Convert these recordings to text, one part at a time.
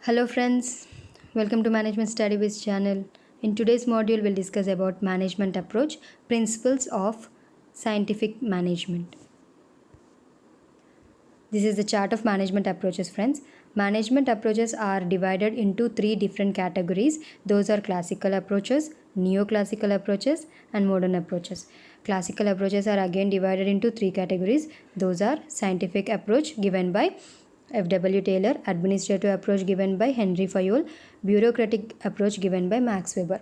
Hello friends, welcome to Management Study Biz channel. In today's module we'll discuss about management approach, principles of scientific management. This is the chart of management approaches friends. Management approaches are divided into three different categories. Those are classical approaches, neoclassical approaches and modern approaches. Classical approaches are again divided into three categories. Those are scientific approach given by F.W. Taylor, administrative approach given by Henry Fayol, bureaucratic approach given by Max Weber.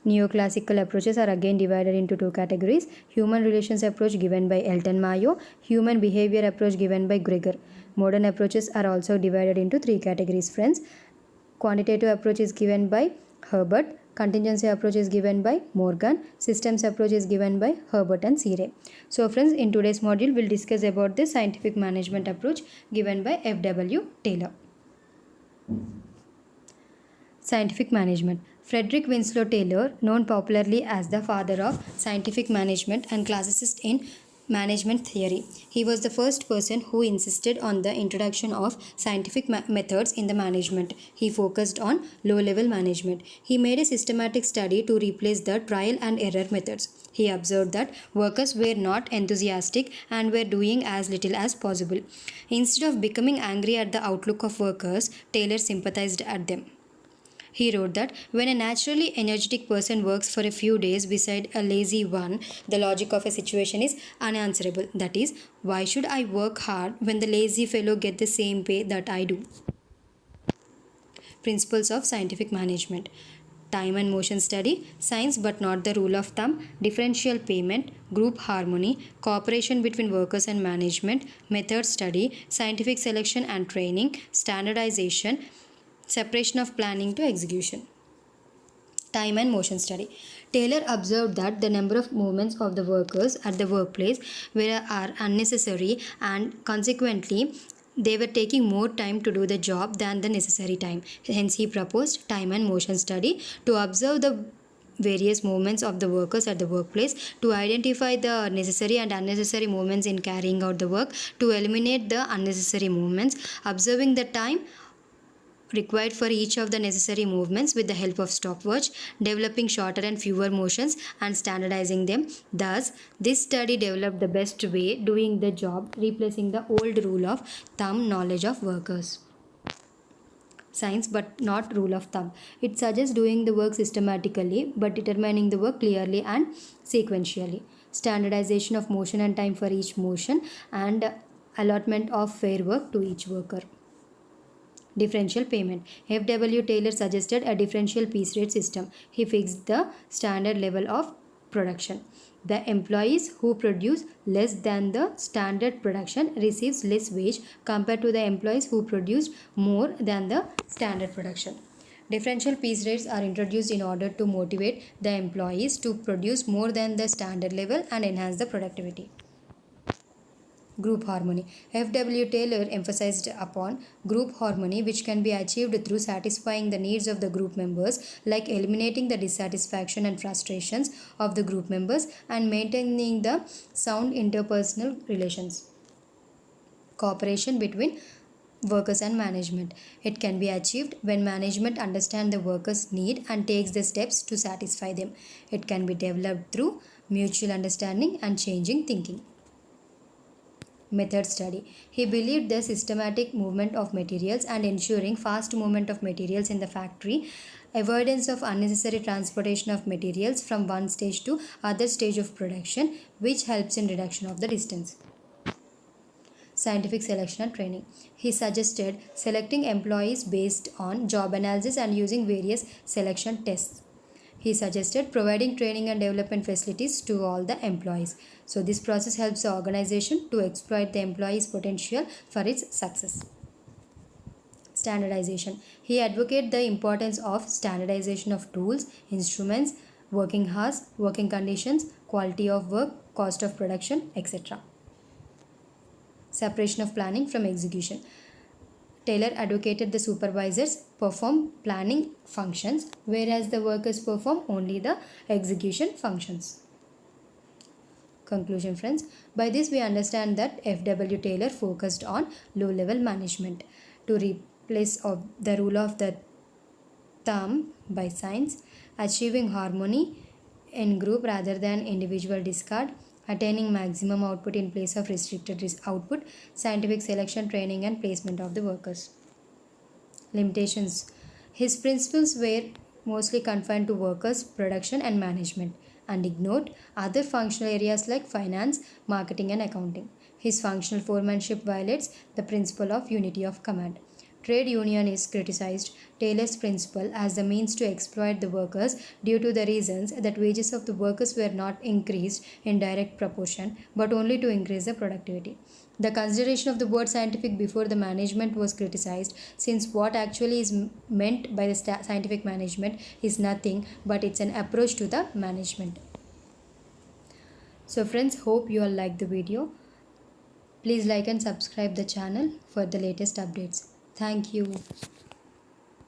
Neoclassical approaches are again divided into two categories. Human relations approach given by Elton Mayo, human behavior approach given by Greger. Modern approaches are also divided into three categories friends. Quantitative approach is given by Herbert, contingency approach is given by Morgan, systems approach is given by Herbert and Searey. So friends, in today's module we'll discuss about the scientific management approach given by F.W. Taylor. Scientific management. Frederick Winslow Taylor, known popularly as the father of scientific management and classicist in management theory. He was the first person who insisted on the introduction of scientific methods in the management. He focused on low-level management. He made a systematic study to replace the trial and error methods. He observed that workers were not enthusiastic and were doing as little as possible. Instead of becoming angry at the outlook of workers, Taylor sympathized at them. He wrote that when a naturally energetic person works for a few days beside a lazy one, the logic of a situation is unanswerable. That is, why should I work hard when the lazy fellow gets the same pay that I do? Principles of scientific management. Time and motion study, science but not the rule of thumb, differential payment, group harmony, cooperation between workers and management, method study, scientific selection and training, standardization, separation of planning to execution. Time and motion study. Taylor observed that the number of movements of the workers at the workplace are unnecessary and consequently they were taking more time to do the job than the necessary time. Hence he proposed time and motion study to observe the various movements of the workers at the workplace, to identify the necessary and unnecessary movements in carrying out the work, to eliminate the unnecessary movements, observing the time required for each of the necessary movements with the help of stopwatch, developing shorter and fewer motions and standardizing them. Thus, this study developed the best way doing the job, replacing the old rule of thumb knowledge of workers. Science but not rule of thumb. It suggests doing the work systematically but determining the work clearly and sequentially. Standardization of motion and time for each motion and allotment of fair work to each worker. Differential payment. F.W. Taylor suggested a differential piece rate system. He fixed the standard level of production. The employees who produce less than the standard production receives less wage compared to the employees who produce more than the standard production. Differential piece rates are introduced in order to motivate the employees to produce more than the standard level and enhance the productivity. Group harmony. F.W. Taylor emphasized upon group harmony, which can be achieved through satisfying the needs of the group members, like eliminating the dissatisfaction and frustrations of the group members and maintaining the sound interpersonal relations. Cooperation between workers and management. It can be achieved when management understands the workers' need and takes the steps to satisfy them. It can be developed through mutual understanding and changing thinking. Method study. He believed the systematic movement of materials and ensuring fast movement of materials in the factory, avoidance of unnecessary transportation of materials from one stage to other stage of production, which helps in reduction of the distance. Scientific selection and training. He suggested selecting employees based on job analysis and using various selection tests. He suggested providing training and development facilities to all the employees. So this process helps the organization to exploit the employees' potential for its success. Standardization. He advocated the importance of standardization of tools, instruments, working hours, working conditions, quality of work, cost of production, etc. Separation of planning from execution. Taylor advocated the supervisors perform planning functions, whereas the workers perform only the execution functions. Conclusion friends, by this we understand that F.W. Taylor focused on low-level management to place of the rule of the thumb by science, achieving harmony in group rather than individual discard, attaining maximum output in place of restricted output, scientific selection, training, and placement of the workers. Limitations. His principles were mostly confined to workers, production, and management, and ignored other functional areas like finance, marketing, and accounting. His functional foremanship violates the principle of unity of command. Trade union is criticized Taylor's principle as the means to exploit the workers due to the reasons that wages of the workers were not increased in direct proportion but only to increase the productivity. The consideration of the word scientific before the management was criticized since what actually is meant by the scientific management is nothing but it's an approach to the management. So friends, hope you all like the video. Please like and subscribe the channel for the latest updates. Thank you.